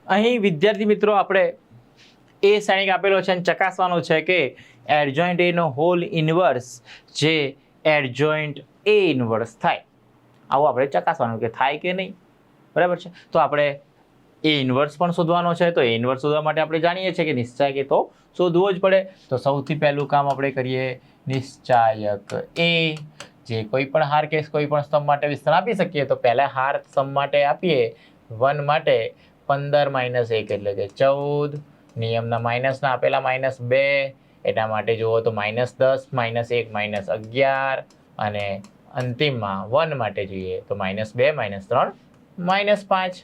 અહીં વિદ્યાર્થી મિત્રો આપણે એ શ્રેણિક આપેલો છે અને ચકાસવાનો છે કે એડજોઇન્ટ એનો હોલ ઇનવર્સ જે એડજોઇન્ટ એ ઇનવર્સ થાય, આવું આપણે ચકાસવાનું કે થાય કે નહીં. બરાબર છે. તો આપણે એ ઇનવર્સ પણ શોધવાનો છે. તો એ ઇનવર્સ શોધવા માટે આપણે જાણીએ છીએ કે નિશ્ચાયક એ તો શોધવો જ પડે. તો સૌથી પહેલું કામ આપણે કરીએ, નિશ્ચાયક એ જે કોઈ પણ હાર કે કોઈ પણ સ્તંભ માટે વિસ્તરણ આપી શકીએ. તો પહેલા હાર સ્તંભ માટે આપીએ 1 માટે 15 - 1 એટલે કે 14. નિયમના માઇનસના આપેલા -2 એના માટે જુઓ તો -10 - 1 -11 અને અંતિમમાં 1 માટે જોઈએ તો -2 -3 -5.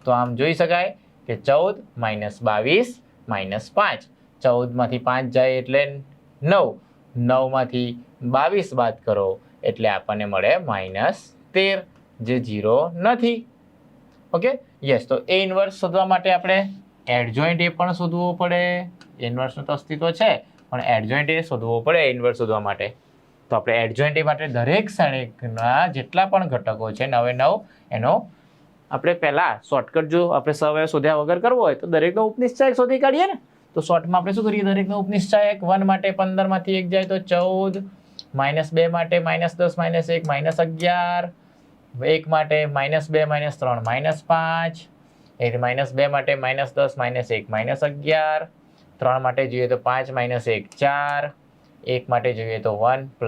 તો આમ જોઈ શકાય કે 14 - 22 -5. 14 માંથી 5 જાય એટલે 9. 9 માંથી 22 બાદ કરો એટલે આપણને મળે -13 જે 0 નથી. Okay yes. તો એ ઇનવર્સ શોધવા માટે આપણે એડજોઇન્ટ એ પણ શોધવો પડે. ઇનવર્સનું તો અસ્તિત્વ છે પણ એડજોઇન્ટ એ શોધવો પડે ઇનવર્સ શોધવા માટે. તો આપણે એડજોઇન્ટ એ માટે દરેક શ્રેણિકના જેટલા પણ ઘટકો છે 9 એ 9 એનો આપણે પહેલા શોર્ટકટ જો આપણે સહઅવયવ શોધ્યા વગર કરવો હોય તો દરેકનો ઉપનિશ્ચાયક શોધી કાઢીએ ને. તો શોર્ટમાં આપણે શું કરીએ, દરેકનો ઉપનિશ્ચાયક 1 માટે 15 માંથી 1 જાય તો 14, -2 માટે -10 - 1 -11, 1 માટે -2 -3 -5, એટલે -2 માટે -10 - 1 -11, 3 માટે જોઈએ તો 5 - 1 4, 1 માટે જોઈએ તો 1 +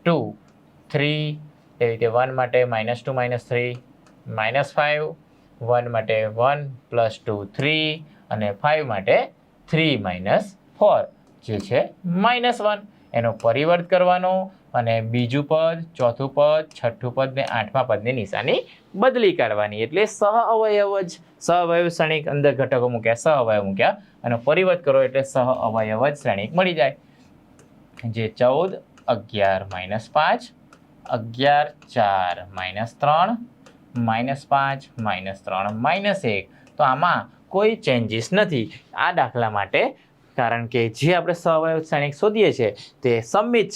2 3, એવી રીતે 1 માટે -2 - 3 -5, 1 માટે 1 + 2 3 અને 5 માટે 3 - 4 જે છે -1. એનો પરિવર્ત કરવાનો અને બીજું પદ, ચોથું પદ, છઠ્ઠું પદ ને 8મા પદની નિશાની બદલી કાઢવાની. એટલે સહઅવયવ શ્રેણિક અંદર ઘટકો મૂક્યા, સહઅવયવ મૂક્યા અને પરિવર્ત કરો એટલે સહઅવયવ જ શ્રેણિક મળી જાય. જે 14, 11 - 5, 11 4 -3, -5 -3 -1. તો આમાં કોઈ ચેન્જીસ નથી આ દાખલા માટે, કારણ કે જે આપણે સહઅવયવ શ્રેણિક શોધીએ છીએ તે સમમિત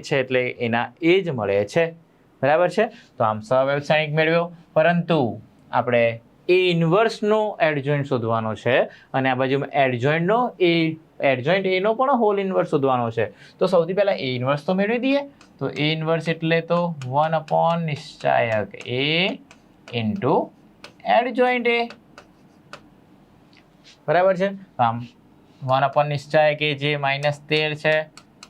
છે એટલે એના એ જ મળે છે. બરાબર છે. તો આમ સહઅવયવ શ્રેણિક મેળવ્યો, પરંતુ આપણે એ ઇનવર્સનો એડજોઇન્ટ શોધવાનો છે અને આ બાજુ એડજોઇન્ટ એનો પણ હોલ ઇનવર્સ શોધવાનો છે. તો સૌથી પહેલા એ ઇનવર્સ તો મેળવી દઈએ. તો એ ઇનવર્સ એટલે તો 1 નિશ્ચાયક એ ઇન્ટુ એડજોઇન્ટ એ. બરાબર છે. આમ 1 નિશ્ચાયક એ જે -13 છે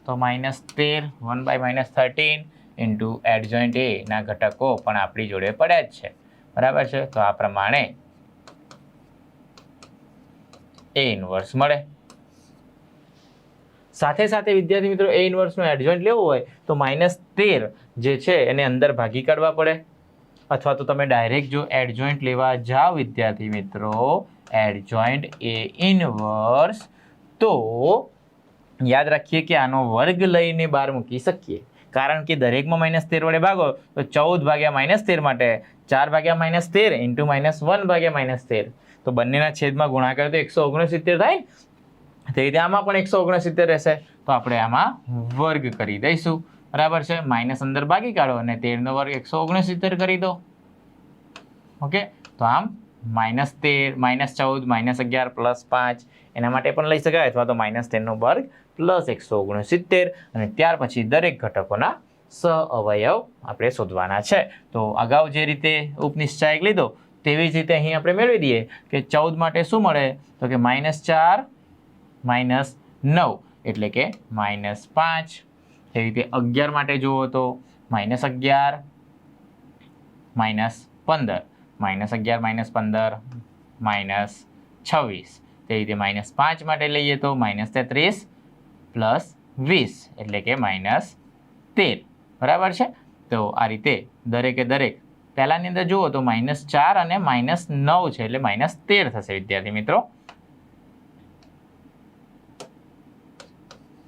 તો -13 1 - 13 ઇન્ટુ એડજોઇન્ટ એ ના ઘટકો પણ આપણી જોડે પડ્યા જ છે. બરાબર છે. તો આ પ્રમાણે એ ઇનવર્સ મળે. સાથે સાથે વિદ્યાર્થી મિત્રો એ ઇનવર્સનો એડજોઇન્ટ લેવો હોય તો -13 જે છે એને અંદર ભાગી કાઢવા પડે, અથવા તો તમે ડાયરેક્ટ જો એડજોઇન્ટ લેવા જાઓ વિદ્યાર્થી મિત્રો, એડજોઇન્ટ એ ઇનવર્સ, તો યાદ રાખીએ કે આનો વર્ગ લઈને બહાર મૂકી શકીએ, કારણ કે દરેકમાં -13 વડે ભાગો તો 14 ભાગ્યા -13 માટે 4 ભાગ્યા -13 ઇન્ટુ -1 ભાગ્યા -13. તો બંનેના છેદમાં ગુણાકાર તો 169 થાય ને, તે રીતે આમાં પણ 169 રહેશે. તો આપણે આમાં વર્ગ કરી દઈશું. બરાબર છે. માઇનસ અંદર ભાગી કાઢો અને 13 નો વર્ગ 169 કરી દો. ઓકે. તો આમ -13 -14 -11 +5 એના માટે પણ લઈ શકાય, અથવા તો -13 નો વર્ગ +169 અને ત્યાર પછી દરેક ઘટકોના સહઅવયવ આપણે શોધવાના છે. તો અગાઉ જે રીતે ઉપનિશ્ચાયક લીધો તેવી જ રીતે અહીં આપણે મેળવી દઈએ કે 14 માટે શું મળે, તો કે -4 -9 એટલે કે -5. એ રીતે 11 માટે જુઓ તો -11 -15, -11 -15 -26. તે રીતે -5 માટે લઈએ તો -33 + 20 એટલે કે -13. બરાબર છે. તો આ રીતે દરેકે દરેક પહેલાની અંદર જુઓ તો -4 અને -9 છે એટલે -13 થશે વિદ્યાર્થી મિત્રો.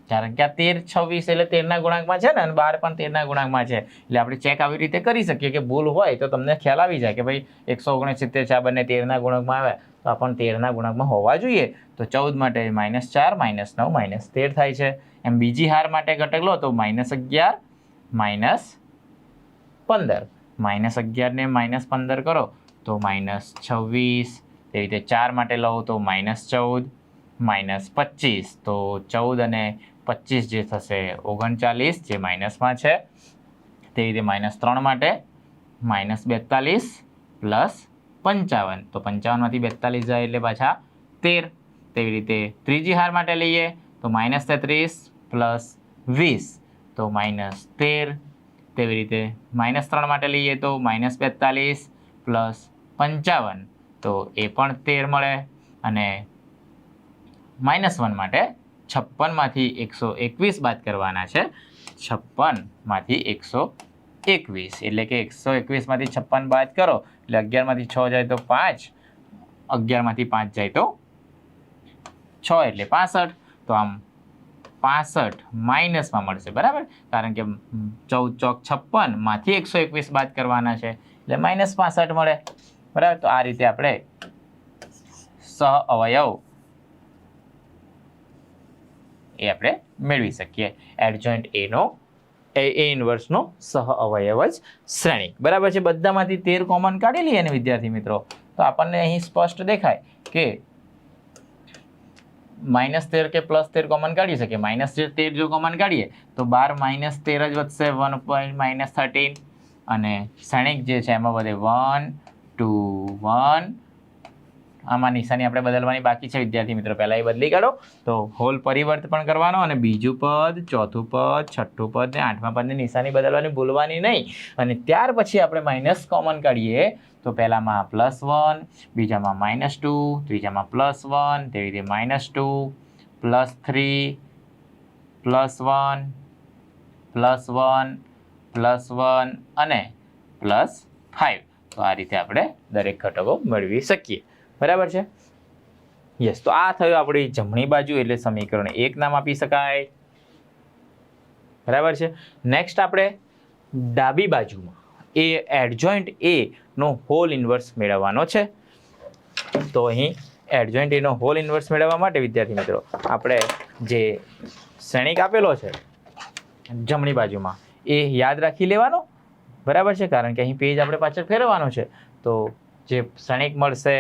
કારણ કે આ 13 26 એટલે 13ના ગુણાંકમાં છે ને, અને 12 પણ 13ના ગુણાંકમાં છે. એટલે આપણે ચેક આવી રીતે કરી શકીએ કે ભૂલ હોય તો તમને ખ્યાલ આવી જાય કે ભાઈ 169 છે, આ બંને 13ના ગુણાંકમાં આવે તો આ પણ 13ના ગુણાંકમાં હોવા જોઈએ. તો 14 માટે -4 -9 -13 થાય છે. એમ બીજી હાર માટે ઘટક લો તો -11 -15, -11 ને -15 કરો તો -26, તેવી રીતે 4 માટે લઉં તો -14 -25, તો 14 અને 25 જે થશે 39, જે માઇનસમાં છે. તેવી રીતે -3 માટે -42 + 55, તો 55માંથી 42 જાય એટલે પાછા 13. તેવી રીતે ત્રીજી હાર માટે લઈએ તો -33 + 20, તો -13. તેવી રીતે -3 માટે લઈએ તો -42 + 55, તો એ પણ 13 મળે. અને -1 માટે 56માંથી 121 બાદ કરવાના છે. 56માંથી 121, એટલે કે 121માંથી 56 બાદ કરો એટલે 11માંથી 6 જાય તો 5, 11માંથી 5 જાય તો 6, એટલે 65. તો આમ 65 માઇનસમાં મળશે, બરાબર, કારણ કે 14 ચોક 56 માંથી 121 બાદ કરવાના છે એટલે -65 મળે, બરાબર. તો આ રીતે આપણે સહ અવયવ એ આપણે મેળવી શકીએ. એડજોઇન્ટ એ ઇન્વર્સનો સહ અવયવ જ શ્રેણિક, બરાબર છે. બધામાંથી 13 કોમન કાઢી લઈએ ને વિદ્યાર્થી મિત્રો, તો આપણને અહીં સ્પષ્ટ દેખાય કે -13 કે +13 કોમન કાઢી શકીએ. -13 જો કોમન કાઢીએ તો 12 -13 જ વધશે, 1 -13. અને શ્રેણિક જે છે એમાં વધે 1 2 1. આમાં નિશાની આપણે બદલવાની બાકી છે વિદ્યાર્થી મિત્રો, પહેલાં એ બદલી કાઢો. તો હોલ પરિવર્ત પણ કરવાનો, અને બીજું પદ, ચોથું પદ, છઠ્ઠું પદ ને 8મા પદની નિશાની બદલવાની ભૂલવાની નહીં. અને ત્યાર પછી આપણે માઇનસ કોમન કાઢીએ તો પહેલામાં +1, બીજામાં -2, ત્રીજામાં +1, તેવી રીતે -2 +3 +1 +1 +1 અને +5. તો આ રીતે આપણે દરેક ઘટકો મેળવી શકીએ, બરાબર છે. યસ, તો આ થયું આપણી જમણી બાજુ, એટલે સમીકરણ 1 નામ આપી શકાય, બરાબર છે. નેક્સ્ટ આપણે ડાબી બાજુમાં એ એડજોઇન્ટ એ નો હોલ ઇન્વર્સ મેળવવાનો છે. તો અહીં એડજોઇન્ટ એનો હોલ ઇન્વર્સ મેળવવા માટે વિદ્યાર્થી મિત્રો આપણે જે શ્રેણિક આપેલો છે જમણી બાજુમાં એ યાદ રાખી લેવાનો, બરાબર છે, કારણ કે અહીં પેજ આપણે પાછળ ફેરવવાનો છે. તો જે શ્રેણિક મળશે,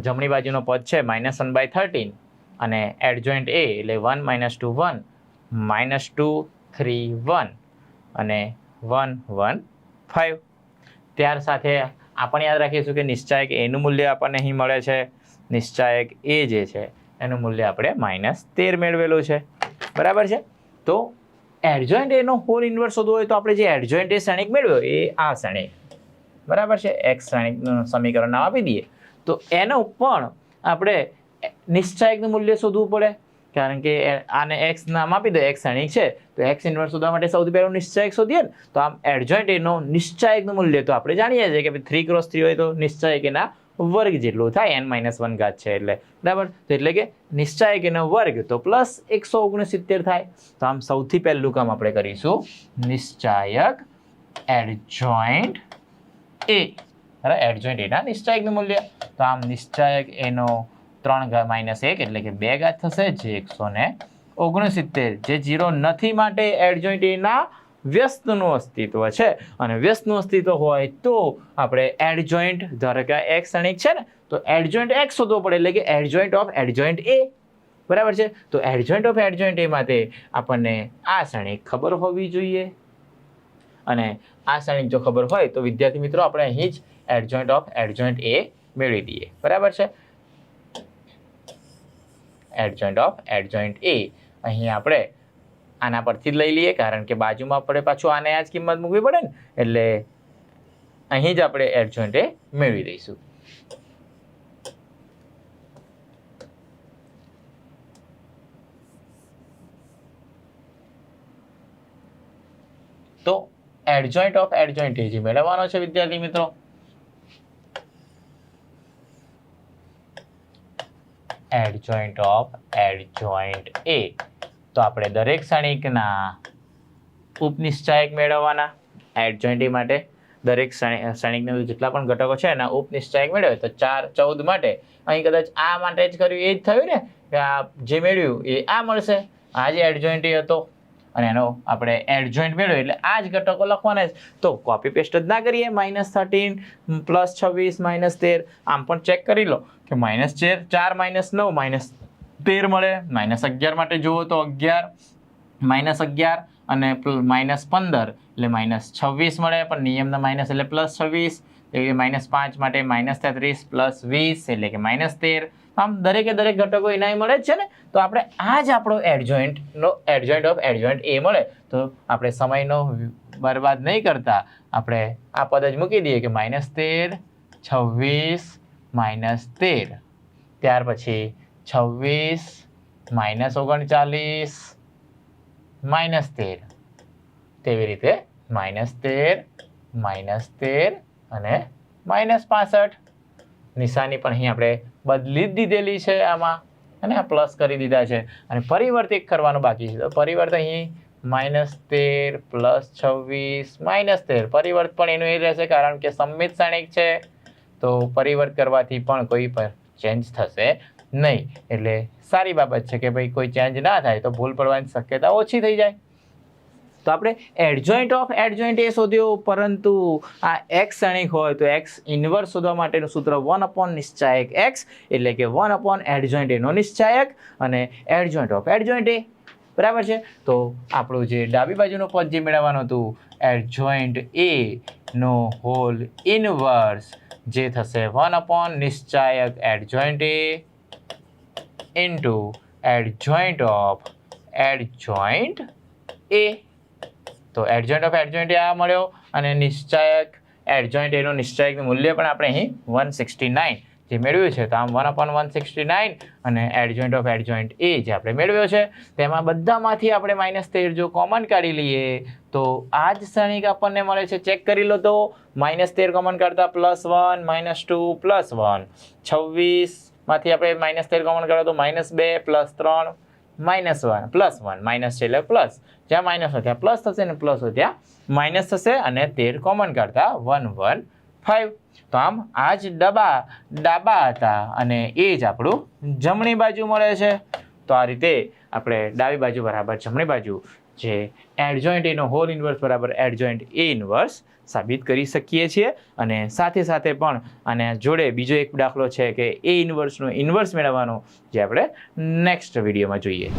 જમણી બાજુનો પદ છે -1/13, અને એડજોઇન્ટ એ એટલે 1 -2 1 -2 3 1 અને 1 1 5. ત્યાર સાથે આપણે યાદ રાખીશું કે નિશ્ચાયક એનું મૂલ્ય આપણને અહીં મળે છે. નિશ્ચાયક એ જે છે એનું મૂલ્ય આપણે -13 મેળવેલું છે, બરાબર છે. તો એડજોઇન્ટ એનો હોલ ઇન્વર્સ શોધવો હોય તો આપણે જે એડજોઇન્ટ એ શ્રેણિક મેળવ્યો એ આ શ્રેણિક, બરાબર છે, x શ્રેણિકનું સમીકરણ નામ આપી દઈએ. તો એનો પણ આપણે નિશ્ચાયકનું મૂલ્ય શોધવું પડે, કારણ કે આને x નામ આપી દો, x શ્રેણિક છે તો x ઇન્વર્સ શોધવા માટે સૌથી પહેલું નિશ્ચાયક શોધીએ ને. તો આમ એડજોઇન્ટ એનો નિશ્ચાયકનું મૂલ્ય તો આપણે જાણીએ છીએ કે 3×3 હોય તો નિશ્ચાયક એના વર્ગ જેટલું થાય, n-1 ઘાત છે એટલે, બરાબર. તો એટલે કે નિશ્ચાયક એનો વર્ગ તો +169 થાય. તો આમ સૌથી પહેલું કામ આપણે કરીશું નિશ્ચાયક એડજોઇન્ટ એ, બરાબર, એડજોઇન્ટ એના નિશ્ચાયકનું મૂલ્ય. તો આમ નિશ્ચાયક એનો 3 - 1 એટલે કે 2 ઘાત થશે, જે 169, જે 0 નથી માટે એડજોઇન્ટ એના વ્યસ્તનું અસ્તિત્વ છે. અને વ્યસ્તનું અસ્તિત્વ હોય તો આપણે એડજોઇન્ટ, ધારો કે x શ્રેણિક છે ને, તો એડજોઇન્ટ x શોધવો પડે, એટલે કે એડજોઇન્ટ ઓફ એડજોઇન્ટ એ, બરાબર છે. તો એડજોઇન્ટ ઓફ એડજોઇન્ટ એ માટે આપણને આ શ્રેણિક ખબર હોવી જોઈએ. અને આ શ્રેણિક જો ખબર હોય તો વિદ્યાર્થી મિત્રો આપણે અહીં જ એડજોઇન્ટ ઓફ એડજોઇન્ટ એ મેળવી દઈએ, બરાબર છે. એડજોઇન્ટ ઓફ એડજોઇન્ટ એ અહીં આપણે આના પરથી જ લઈ લઈએ, કારણ કે બાજુમાં આપણે પાછું આને આ જ કિંમત મૂકવી પડે ને, એટલે અહીં જ આપણે એડજોઇન્ટ એ મેળવી દઈશું. તો એડજોઇન્ટ ઓફ એડજોઇન્ટ એ જે મેળવવાનો છે વિદ્યાર્થી મિત્રો, એડજોઇન્ટ ઓફ એડજોઇન્ટ એ, તો આપણે દરેક શ્રેણિકના ઉપનિશ્ચાયક મેળવવાના. એડજોઇન્ટ એ માટે દરેક શ્રેણિકના જેટલા પણ ઘટકો છે એના ઉપનિશ્ચાયક મેળવે તો 4 14 માટે અહીં કદાચ આ માટે જ કર્યું એ જ થયું ને, કે આ જે મેળવ્યું એ આ મળશે. આ જે એડજોઇન્ટ એ હતો અને એનો આપણે એડજોઇન્ટ મેળવ્યો એટલે આ જ ઘટકો લખવાના જ. તો કોપી પેસ્ટ જ ના કરીએ, -13 + 26 -13. આમ પણ ચેક કરી લો કે -4 -9 -13 મળે. -11 માટે જુઓ તો 11 અને -15 એટલે -26 મળે, પણ નિયમના માઇનસ એટલે +26. એટલે -5 માટે -33 + 20 એટલે કે -13. આમ દરેકે દરેક ઘટકો એના મળે જ છે ને. તો આપણે આ જ આપણો એડજોઇન્ટ ઓફ એડજોઇન્ટ એ મળે. તો આપણે સમયનો બરબાદ નહીં કરતા આપણે આ પદ જ મૂકી દઈએ કે -13 26 -13. ત્યાર પછી 26 -39 -13. તેવી રીતે -13 -13 અને -65. નિશાની પણ અહીં આપણે બદલી જ દીધેલી છે આમાં, અને આ પ્લસ કરી દીધા છે, અને પરિવર્તિત કરવાનું બાકી છે. તો પરિવર્ત અહીં -13 + 26 -13. પરિવર્ત પણ એનું એ રહેશે કારણ કે સમમિત શ્રેણિક છે, તો પરિવર્ત કરવાથી પણ કોઈ પણ ચેન્જ થશે નહીં. એટલે સારી બાબત છે કે ભાઈ કોઈ ચેન્જ ના થાય તો ભૂલ પડવાની શક્યતા ઓછી થઈ જાય. તો આપણે એડજોઇન્ટ ઓફ એડજોઇન્ટ એ શોધ્યો, પરંતુ આ એક્સ શ્રેણિક હોય તો એક્સ ઇન્વર્સ શોધવા માટેનું સૂત્ર 1 નિશ્ચાયક એક્સ, એટલે કે 1 એડજોઇન્ટ એનો નિશ્ચાયક અને એડજોઇન્ટ ઓફ એડજોઇન્ટ એ. બરાબર છે. તો આપણું જે ડાબી બાજુનું પદ જે મેળવવાનું હતું એડજોઇન્ટ એ નો હોલ ઇનવર્સ, જે થશે 1 નિશ્ચાયક adjoint A into adjoint of adjoint A. તો એડજોઇન્ટ ઓફ એડજોઇન્ટ આ મળ્યો, અને નિશ્ચાયક એડજોઇન્ટ એનું નિશ્ચાયકનું મૂલ્ય પણ આપણે અહીં 169 જે મેળવ્યું છે. તો આમ 1/169 અને એડજોઇન્ટ ઓફ એડજોઇન્ટ એ જે આપણે મેળવ્યો છે તેમાં બધામાંથી આપણે -13 જો કોમન કાઢી લઈએ તો આ જ શ્રેણિક આપણને મળે છે. ચેક કરી લો તો -13 કોમન કાઢતા +1 -2 +1. 26માંથી આપણે -13 કોમન કાઢો તો -2 +3 -1 +1. માઇનસ છે એટલે પ્લસ, જ્યાં માઇનસ હોય ત્યાં પ્લસ થશે ને પ્લસ હોય ત્યાં માઇનસ થશે, અને 13 કોમન કાઢતા 115. તો આમ આ જ ડાબા હતા અને એ જ આપણું જમણી બાજુ મળે છે. તો આ રીતે આપણે ડાબી બાજુ બરાબર જમણી બાજુ જે એડજોઇન્ટ એનો હોલ ઇન્વર્સ બરાબર એડજોઇન્ટ એ ઇન્વર્સ સાબિત કરી શકીએ છીએ. અને સાથે સાથે પણ અને જોડે બીજો એક દાખલો છે કે એ ઇન્વર્સનો ઇન્વર્સ મેળવવાનો, જે આપણે નેક્સ્ટ વિડીયોમાં જોઈએ.